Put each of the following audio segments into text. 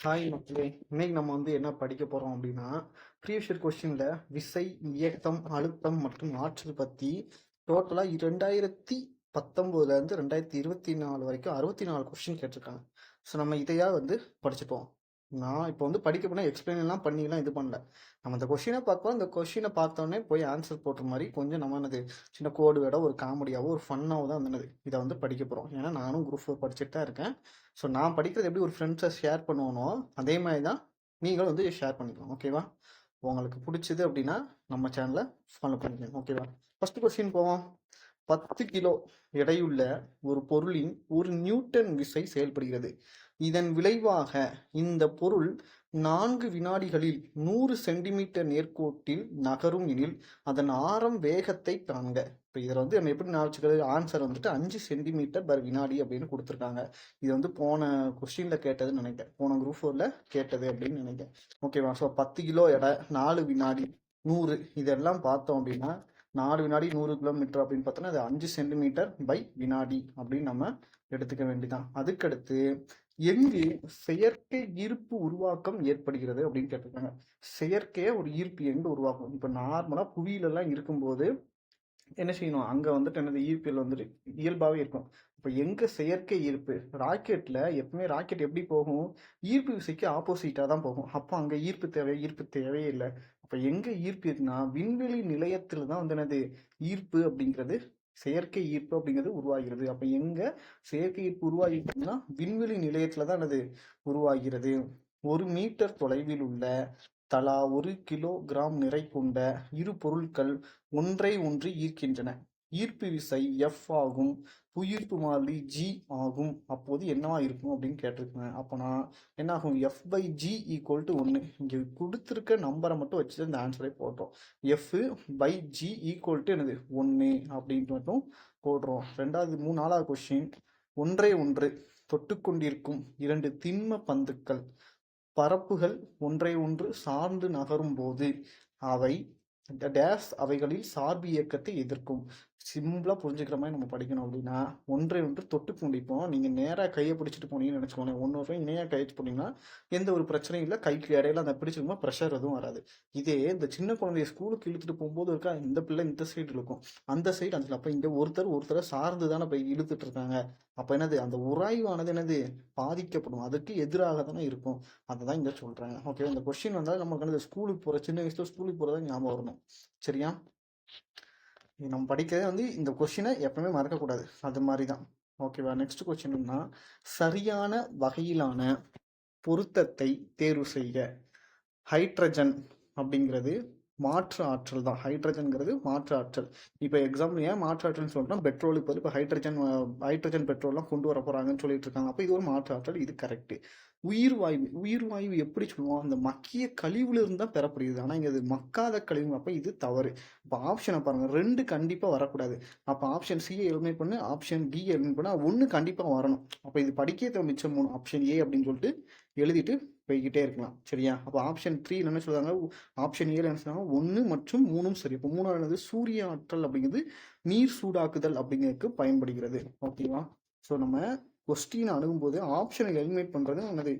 Hi மக்களே, இன்னைக்கு நம்ம என்ன படிக்க போறோம் அப்படின்னா, ப்ரீவியஸ் இயர் கொஸ்டின்ல விசை, இயக்கம், அழுத்தம் மற்றும் ஆற்றல் பத்தி டோட்டலா 2019 இருந்து 2024 வரைக்கும் 64 கொஸ்டின் கேட்டிருக்காங்க. ஸோ நம்ம இதையா படிச்சுப்போம். நான் இப்போ படிக்க போனால் எக்ஸ்பிளைன் எல்லாம் பண்ணிலாம் இது பண்ணல. நம்ம இந்த கொஸ்டினை பார்ப்போம். இந்த கொஸ்டினை பார்த்தோன்னே போய் ஆன்சர் போட்டுற மாதிரி கொஞ்சம் நம்ம சின்ன கோடு வேட ஒரு காமெடியாவோ ஒரு ஃபன்னாவோ தான் இதை படிக்க போகிறோம். ஏன்னா நானும் குரூப் 4 படிச்சுட்டு தான் இருக்கேன். ஸோ நான் படிக்கிறது எப்படி ஒரு ஃப்ரெண்ட்ஸை ஷேர் பண்ணுவோனோ அதே மாதிரி தான் நீங்களும் ஷேர் பண்ணிக்கலாம். ஓகேவா? உங்களுக்கு பிடிச்சது அப்படின்னா நம்ம சேனலை ஃபாலோ பண்ணிக்கலாம். ஓகேவா? ஃபர்ஸ்ட் கொஸ்டின் போவோம். 10 கிலோ எடையுள்ள ஒரு பொருளின் 1 நியூட்டன் விசை செயல்படுகிறது. இதன் விளைவாக இந்த பொருள் 4 வினாடிகளில் 100 சென்டிமீட்டர் நேர்கோட்டில் நகரும் எனில் அதன் ஆரம் வேகத்தை காண்க. இப்போ இதில் நம்ம எப்படி நினச்சிக்கிறது? ஆன்சர் 5 சென்டிமீட்டர் பர் வினாடி அப்படின்னு கொடுத்துருக்காங்க. இது போன கொஸ்டினில் கேட்டதுன்னு நினைக்கிறேன். போன குரூப் 4ல கேட்டது அப்படின்னு நினைக்கிறேன். ஓகேவா? ஸோ 10 கிலோ எடை, 4 வினாடி, 100 இதெல்லாம் பார்த்தோம் அப்படின்னா 4 வினாடி 100 கிலோமீட்டர் அப்படின்னு பார்த்தோன்னா அது 5 சென்டிமீட்டர் பை வினாடி அப்படின்னு நம்ம எடுத்துக்க வேண்டியதான். அதுக்கடுத்து எங்கு செயற்கை ஈர்ப்பு உருவாக்கம் ஏற்படுகிறது அப்படின்னு கேட்டிருக்காங்க. செயற்கையா ஒரு ஈர்ப்பு எங்க உருவாக்கும்? இப்போ நார்மலா புவியிலெல்லாம் இருக்கும்போது என்ன செய்யணும்? அங்க என்னது ஈர்ப்பியல் இயல்பாவே இருக்கும். இப்போ எங்க செயற்கை ஈர்ப்பு? ராக்கெட்ல எப்பவுமே ராக்கெட் எப்படி போகும்? ஈர்ப்பு விசைக்கு ஆப்போசிட்டா தான் போகும். அப்போ அங்க ஈர்ப்பு தேவையே இல்லை. அப்ப எங்க ஈர்ப்பு இருக்குன்னா விண்வெளி நிலையத்துல தான் என்னது ஈர்ப்பு அப்படிங்கிறது, செயற்கை ஈர்ப்பு அப்படிங்கிறது உருவாகிறது. அப்ப எங்க செயற்கை ஈர்ப்பு உருவாகிருக்குன்னா விண்வெளி நிலையத்துல தான் என்னது உருவாகிறது. 1 மீட்டர் தொலைவில் உள்ள தலா 1 கிலோகிராம் நிறை கொண்ட இரு பொருட்கள் ஒன்றை ஒன்று ஈர்க்கின்றன. ஈர்ப்பு விசை எஃப் ஆகும். புவியீர்ப்பு மாறிலி ஜி ஆகும். அப்போது என்னவா இருக்கும் அப்படின்னு கேட்டிருக்கேன். அப்போனா என்ன ஆகும்? F by G equal to 1. இங்கே கொடுத்துருக்க நம்பரை மட்டும் வச்சு இந்த ஆன்சரை போட்டோம். F by G equal to என்னது 1 அப்படின்ட்டு மட்டும் போடுறோம். நாலாவது கொஸ்டின். ஒன்றை ஒன்று தொட்டுக்கொண்டிருக்கும் 2 திண்ம பந்துக்கள் பரப்புகள் ஒன்றை ஒன்று சார்ந்து நகரும் போது அவை டேஸ் அவைகளில் சார்பு இயக்கத்தை எதிர்க்கும். சிம்பிளா புரிஞ்சுக்கிற மாதிரி நம்ம படிக்கணும் அப்படின்னா ஒன்றை ஒன்று தொட்டு கொண்டிப்போம். நீங்க நேரா கையை பிடிச்சிட்டு போனீங்கன்னு நினைச்சுக்கோங்க. ஒன்னொரு இணையா கைச்சு போனீங்கன்னா எந்த ஒரு பிரச்சனையும் இல்லை. கைக்கு இடையில அந்த பிடிச்சிருக்கும்போது ப்ரெஷர் எதுவும் வராது. இதே இந்த சின்ன குழந்தைய ஸ்கூலுக்கு இழுத்துட்டு போகும்போது இருக்கா, இந்த பிள்ளை இந்த சைடு இருக்கும், அந்த சைடு அந்த. அப்ப இங்க ஒருத்தரை சார்ந்து தானே போய் இழுத்துட்டு இருக்காங்க. அப்ப என்னது? அந்த உராய்வானது என்னது பாதிக்கப்படும். அதுக்கு எதிராக தானே இருக்கும். அதை தான் இங்க சொல்றாங்க. ஓகே, இந்த கொஸ்டின் வந்தாலும் நமக்கு என்னது ஸ்கூலுக்கு போற சின்ன வயசுல ஸ்கூலுக்கு போறதா ஞாபகம் வரணும். சரியா? நம்ம படிக்கிறதே இந்த கொஸ்டினை எப்பவுமே மறக்கக்கூடாது. அது மாதிரி தான். ஓகேவா? நெக்ஸ்ட் கொஸ்டின்னா சரியான வகையிலான பொருத்தத்தை தேர்வு செய்க. ஹைட்ரஜன் அப்படிங்கிறது மாற்று ஆற்றல் தான். ஹைட்ரஜன்கிறது மாற்று ஆற்றல். இப்போ எக்ஸாம்பிள் ஏன் மாற்று ஆற்றல்னு சொல்றோம்? பெட்ரோலுக்கு பதில் இப்போ ஹைட்ரஜன் பெட்ரோல்லாம் கொண்டு வர போறாங்கன்னு சொல்லிட்டு இருக்காங்க. அப்போ இது ஒரு மாற்று ஆற்றல். இது கரெக்ட். உயிர் வாயு எப்படி சொல்லுவோம்? அந்த மக்கிய கழிவுல இருந்து தான் பெறப்படுகிறது. ஆனா இங்க அது மக்காத கழிவு. அப்ப இது தவறு. இப்போ ஆப்ஷனை பாருங்க, 2 கண்டிப்பா வரக்கூடாது. அப்ப ஆப்ஷன் சி எலிமினேட் பண்ணு, ஆப்ஷன் டி எலிமினேட் பண்ணா 1 கண்டிப்பா வரணும். அப்ப இது படிக்க மிச்சம் 3 ஆப்ஷன் ஏ அப்படின்னு சொல்லிட்டு எழுதிட்டு போய்கிட்டே இருக்கலாம். சரியா? அப்போ ஆப்ஷன் 3 என்ன சொல்றாங்க? ஆப்ஷன் ஏல என்ன சொல்றாங்க? 1 மற்றும் 3 சரி. இப்போ 3வது சூரிய ஆற்றல் அப்படிங்கிறது நீர் சூடாக்குதல் அப்படிங்கிறதுக்கு பயன்படுகிறது. ஓகேவா? ஸோ நம்ம கொஸ்டின் அணுகும்போது ஆப்ஷனை எலிமினேட் பண்றது என்னது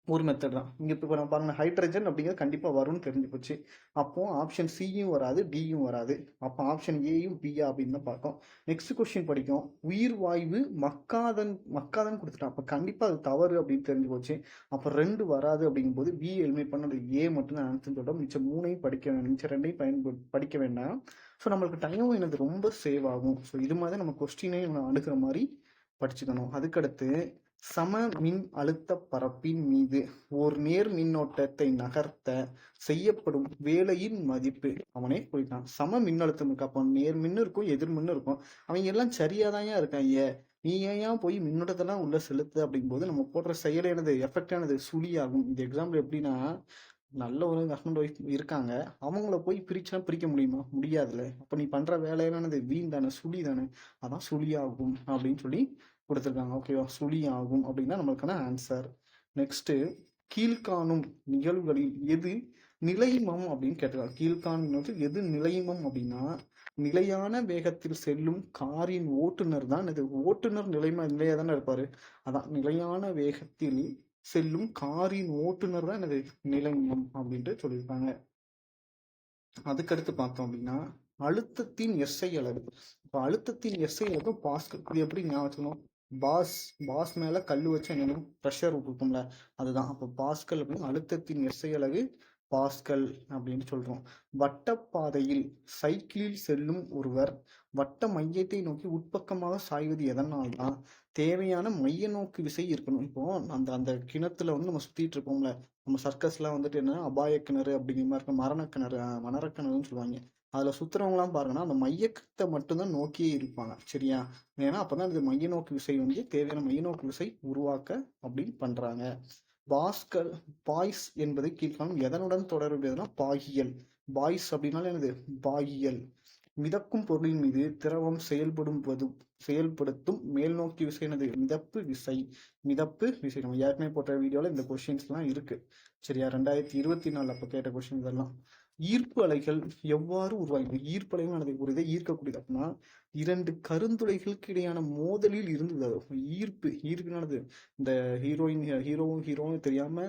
ஒரு மெத்தட் தான். இங்க இப்போ நம்ம பாருங்க, ஹைட்ரஜன் அப்படிங்கிறது கண்டிப்பா வரும்னு தெரிஞ்சு போச்சு. அப்போ ஆப்ஷன் சியும் வராது, டியும் வராது. அப்போ ஆப்ஷன் ஏயும் பியா அப்படின்னு தான் பார்த்தோம். நெக்ஸ்ட் கொஸ்டின் படிக்கும். உயிர் வாயு மக்காதன் கொடுத்துட்டான். அப்போ கண்டிப்பா அது தவறு அப்படின்னு தெரிஞ்சு போச்சு. அப்போ 2 வராது அப்படிங்கும்போது பி எலிமினேட் பண்ண ஏ மட்டும் தான் ஆன்சர் சொல்றோம். மிச்சம் 3ஐயும் படிக்க வேண்டாம். மிச்சம் 2ஐயும் படிக்க வேண்டாம். ஸோ நம்மளுக்கு டைமும் எனது ரொம்ப சேவ் ஆகும். ஸோ இது மாதிரி நம்ம கொஸ்டினையும் அணுகிற மாதிரி படிச்சுக்கணும். அதுக்கடுத்து சம மின் அழுத்த பரப்பின் மீது ஓர் நேர் மின்னோட்டத்தை நகர்த்த செய்யப்படும் வேலையின் மதிப்பு அவனே குறித்தான். சம மின்னழுத்தம் இருக்கு. அப்போ நேர் மின்னு இருக்கும், எதிர் மின்னு இருக்கும். அவங்க எல்லாம் சரியாதான் இருக்காங்க. நீ ஏன் போய் மின்னோட்டத்தெல்லாம் உள்ள செலுத்து அப்படிங்கும்போது நம்ம போடுற செயலானது எஃபெக்டானது சுழியாகும். இந்த எக்ஸாம்பிள் எப்படின்னா, நல்ல ஒரு ஹஸ்பண்ட் ஒய்ஃப் இருக்காங்க, அவங்கள போய் பிரிக்க முடியுமா? முடியாதுல்ல. அப்ப நீ பண்ற வேலையானது வீண் தானே, சுழி தானே. அதான் சுழியாகும் அப்படின்னு சொல்லி கொடுத்துருக்காங்க. ஓகேவா? சுழி ஆகும் அப்படின்னா நம்மளுக்கான ஆன்சர். நெக்ஸ்ட், கீழ்காணும் நிகழ்வுகளில் எது நிலைமம் அப்படின்னு கேட்டிருக்காங்க. கீழ்காணும் எது நிலைமம் அப்படின்னா, நிலையான வேகத்தில் செல்லும் காரின் ஓட்டுநர் தான் இது. ஓட்டுநர் நிலையா தானே இருப்பாரு. அதான் நிலையான வேகத்தில் செல்லும் காரின் ஓட்டுநர் தான் எனது நிலைமம் அப்படின்ட்டு சொல்லியிருக்காங்க. அதுக்கடுத்து பார்த்தோம் அப்படின்னா அழுத்தத்தின் எஸ்ஐ அளவு. இப்போ அழுத்தத்தின் எஸ்ஐ அளவு பாஸ்கல். இது எப்படி ஞாபகம் வச்சுக்கணும்? பாஸ் பாஸ் மேல கல் வச்சு என்ன ப்ரெஷர் கொடுக்கும்ல, அதுதான். அப்போ பாஸ்கல் அப்படின்னு அழுத்தத்தின் எஸ்ஐ அளவு பாஸ்கல் அப்படின்னு சொல்றோம். வட்டப்பாதையில் சைக்கிளில் செல்லும் ஒருவர் வட்ட மையத்தை நோக்கி உட்பக்கமாக சாய்வது எதனால்தான்? தேவையான மைய நோக்கு விசை இருக்கணும். இப்போ அந்த அந்த கிணத்துல வந்து நம்ம சுத்திட்டு இருப்போம்ல, நம்ம சர்க்கஸ்லாம் வந்துட்டு என்ன அபாய கிணறு அப்படிங்கிற மாதிரி இருக்கும், மரண கிணறு, மணரக்கிணறுன்னு சொல்லுவாங்க. அதுல சுத்துறவங்கலாம் பாருங்கன்னா அந்த மையத்தை மட்டும்தான் நோக்கியே இருப்பாங்க, சரியா? ஏன்னா அப்பதான் இது மைய நோக்கு விசை வந்து தேவையான மைய நோக்கு விசை உருவாக்க அப்படின்னு பண்றாங்க. பாஸ்கல் பாய்ஸ் என்பது கீழ்காணும் எதனுடன் தொடர்புடையதுன்னா பாகியல். பாய்ஸ் அப்படின்னாலும் என்னது? பாகியல். மிதக்கும் பொருளின் மீது திரவம் செயல்படுத்தும் மேல் நோக்கி விசை என்னது? மிதப்பு விசை. மிதப்பு விசை நம்ம ஏற்கனவே போட்ட வீடியோல இந்த கொஸ்டின்ஸ் எல்லாம் இருக்கு, சரியா? 2024 அப்ப கேட்ட கொஸ்டின் இதெல்லாம். ஈர்ப்பு அலைகள் எவ்வாறு உருவாகிறது? ஈர்ப்பு அலைகள் ஒரு இதை ஈர்க்கக்கூடியது அப்படின்னா இரண்டு கருந்துளைகளுக்கு இடையான மோதலில் இருந்து ஈர்ப்புனானது இந்த ஹீரோவும் தெரியாம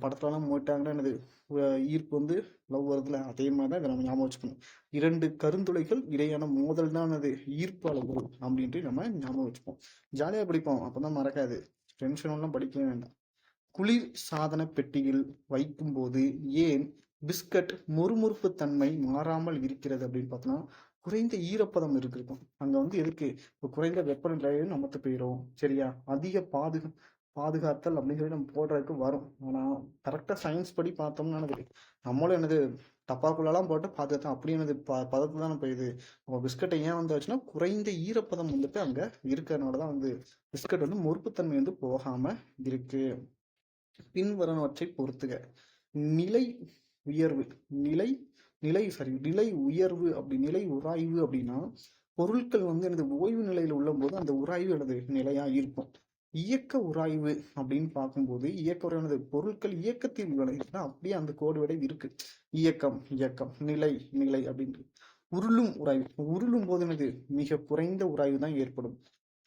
படத்துலலாம் போயிட்டாங்கன்னா என்னது ஈர்ப்பு வந்து லவ் வருதுல, அதே மாதிரி தான் இதை நம்ம ஞாபகம் வச்சுக்கணும். இரண்டு கருந்துளைகள் இடையான மோதல் தான் அது ஈர்ப்பு அளவு அப்படின்ட்டு நம்ம ஞாபகம் வச்சுப்போம். ஜாலியா படிப்போம், அப்பதான் மறக்காது. டென்ஷன் எல்லாம் படிக்கவே வேண்டாம். குளிர் சாதன பெட்டியில் வைக்கும் போது ஏன் பிஸ்கட் மொறுமொறுப்பு தன்மை மாறாமல் இருக்கிறது அப்படின்னு பார்த்தோம்னா குறைந்த ஈரப்பதம் இருக்கும் அங்க வந்து எதுக்கு? இப்போ குறைந்த வெப்பநிலையும் நமக்கு போயிடும், சரியா? அதிக பாதுகாத்தல் அப்படின்னு சொல்லி நம்ம போடுறதுக்கு வரும். ஆனா கரெக்டா சயின்ஸ் படி பார்த்தோம்னா நம்மளும் என்னது டப்பாக்குள்ளெல்லாம் போட்டு பாதுகாத்தோம், அப்படி என்னது பதத்துல தானே போயிடுது. நம்ம பிஸ்கட்டை ஏன் வந்தாச்சுன்னா குறைந்த ஈரப்பதம் வந்துட்டு அங்க இருக்கிறதுனாலதான் வந்து பிஸ்கட் வந்து மொறுப்புத்தன்மை வந்து போகாம இருக்கு. பின்வருவனவற்றை பொறுத்துக. நிலை உயர்வு நிலை நிலை சரி நிலை உயர்வு நிலை உராய்வு அப்படின்னா பொருட்கள் வந்து எனது ஓய்வு நிலையில உள்ள போது அந்த உராய்வு எனது நிலையா இருக்கும். இயக்க உராய்வு அப்படின்னு பார்க்கும்போது இயக்க உராய்வு பொருட்கள் இயக்கத்தில் உள்ளன, அப்படியே அந்த கோடு விட இருக்கு. இயக்கம் இயக்கம் நிலை நிலை அப்படின்னு. உருளும் உராய்வு உருளும் போது எனது மிக குறைந்த உராய்வு தான் ஏற்படும்.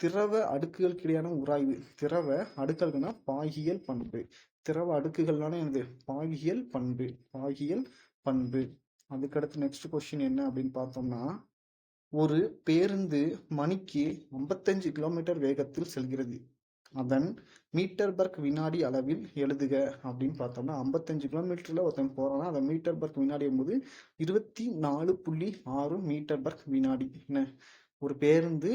திரவ அடுக்குகளுக்கு இடையான உராய்வு. திரவ அடுக்குகள்னா பாகியல் பண்பு. திரவ அடுக்குகள்னால எனது பாகியல் பண்பு. பாகியல் பண்பு. அதுக்கடுத்து நெக்ஸ்ட் கொஸ்டின் என்ன அப்படின்னு பார்த்தோம்னா ஒரு பேருந்து மணிக்கு 55 கிலோமீட்டர் வேகத்தில் செல்கிறது, அதன் மீட்டர் பர்க் வினாடி அளவில் எழுதுக அப்படின்னு பார்த்தோம்னா 55 கிலோமீட்டர்ல ஒருத்தன் போறான்னா அதை மீட்டர் பர்க் வினாடி என்பது 24.6 மீட்டர் பர்க் வினாடி. என்ன? ஒரு பேருந்து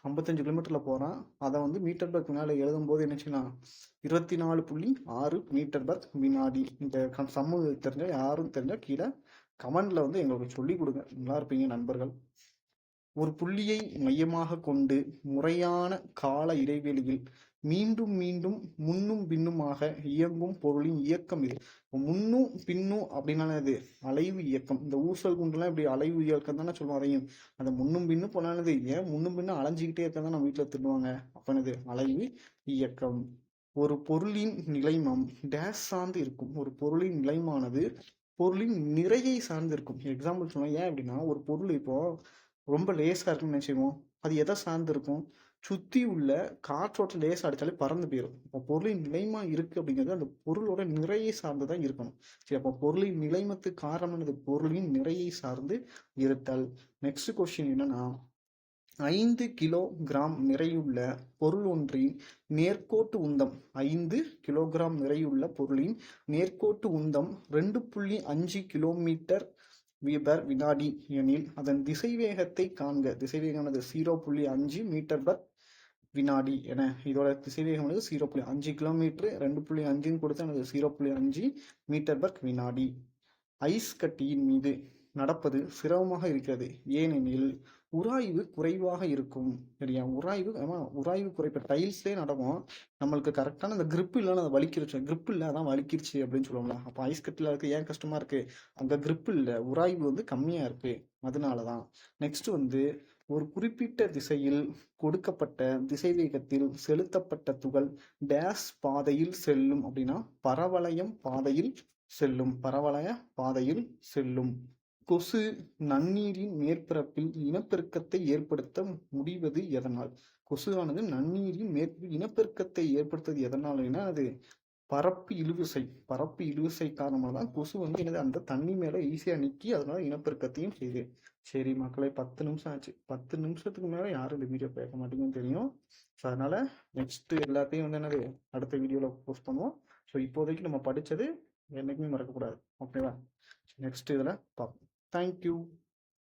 55 கிலோமீட்டர்ல போறான், அதை வந்து மீட்டர் பர்க் வினாடி எழுதும் போது என்ன செய்யலாம்? 24.6 மீட்டர் பர்க் வினாடி. இந்த சமூக தெரிஞ்சா யாரும் தெரிஞ்சா கீழே கமெண்ட்ல வந்து எங்களுக்கு சொல்லி கொடுங்க, நல்லா இருப்பீங்க நண்பர்கள். ஒரு புள்ளியை மையமாக கொண்டு முறையான கால இடைவெளியில் மீண்டும் மீண்டும் முன்னும் பின்னுமாக இயங்கும் பொருளின் இயக்கம் இது. முன்னும் பின்னும் அப்படின்னா இது அலைவு இயக்கம். இந்த ஊசல் குண்டுலாம் இப்படி அலைவு இயக்கம் தானே சொல்லுவோம். அதையும் அந்த முன்னும் பின்னும் போனானது ஏன் முன்னும் பின்னும் அலைஞ்சிக்கிட்டே இருக்க தான் நம்ம வீட்டுல திட்டுவாங்க. அப்பனது அலைவு இயக்கம். ஒரு பொருளின் நிலைமம் டேஷ் சார்ந்து இருக்கும். ஒரு பொருளின் நிலைமானது பொருளின் நிறையை சார்ந்து இருக்கும். எக்ஸாம்பிள் சொன்னா ஏன் அப்படின்னா ஒரு பொருள் இப்போ ரொம்ப லேசா இருக்குன்னு நினைச்சுக்குவோம், அது எதை சார்ந்து இருக்கும்? சுத்தி உள்ள காற்றோட்ட லேசா அடிச்சாலே பறந்து போயிடும். இப்போ பொருளின் நிலைமா இருக்கு அப்படிங்கிறது அந்த பொருளோட நிறையை சார்ந்துதான் இருக்கணும். சரி, அப்போ பொருளின் நிலைமத்துக்கு காரணம் என்னது? பொருளின் நிறையை சார்ந்து இருத்தல். நெக்ஸ்ட் கொஸ்டின் என்னன்னா 5 கிலோகிராம் நிறையுள்ள பொருள் ஒன்றின் நேர்கோட்டு உந்தம் 5 கிலோகிராம் நிறையுள்ள பொருளின் நேர்கோட்டு உந்தம் 2.5 கிலோமீட்டர் வீபர் வினாடி எனில் அதன் திசைவேகத்தை காண்க. திசைவேகமானது 0.5 மீட்டர் பர் வினாடி என. இதோட திசைவேகம் 0.5 கிலோமீட்டர் 2.5 கொடுத்து எனது 0.5 மீட்டர் பர் வினாடி. ஐஸ் கட்டியின் மீது நடப்பது சிரமமாக இருக்கிறது, ஏனெனில் உராய்வு குறைவாக இருக்கும். சரியா? உராய்வு குறைப்பு. டைல்ஸ்லேயே நடக்கும், நம்மளுக்கு கரெக்டான அந்த கிரிப் இல்லைன்னு அதை வலிக்கிருச்சு. கிரிப் இல்லை அதான் வலிக்கிருச்சு அப்படின்னு சொல்லுவாங்களா. அப்போ ஐஸ் கட்டில இருக்கு ஏன் கஷ்டமா இருக்கு? அங்க கிரிப் இல்லை, உராய்வு வந்து கம்மியா இருக்கு, அதனாலதான். நெக்ஸ்ட் வந்து ஒரு குறிப்பிட்ட திசையில் கொடுக்கப்பட்ட திசைவேகத்தில் செலுத்தப்பட்ட துகள் டேஷ் பாதையில் செல்லும் அப்படின்னா பரவளையம் பாதையில் செல்லும். பரவளைய பாதையில் செல்லும். கொசு நன்னீரின் மேற்பரப்பில் இனப்பெருக்கத்தை ஏற்படுத்த முடிவது எதனால்? கொசுவானது நன்னீரின் மேற்கு இனப்பெருக்கத்தை ஏற்படுத்துவது எதனாலன்னா அது பரப்பு இழுவிசை காரணமாக தான் கொசு வந்து என்னது அந்த தண்ணி மேலே ஈஸியாக நிற்கி அதனால இனப்பெருக்கத்தையும் செய்யுது. சரி மக்களே, 10 நிமிஷம் ஆச்சு. 10 நிமிஷத்துக்கு மேலே யாரும் இந்த வீடியோ கேட்க மாட்டேங்குன்னு தெரியும். ஸோ அதனால நெக்ஸ்ட் எல்லாத்தையும் வந்து என்னது அடுத்த வீடியோவில் போஸ்ட் பண்ணுவோம். ஸோ இப்போதைக்கு நம்ம படித்தது என்றைக்குமே மறக்கக்கூடாது. ஓகேவா? நெக்ஸ்ட் இதில் பார்ப்போம். தேங்க்யூ.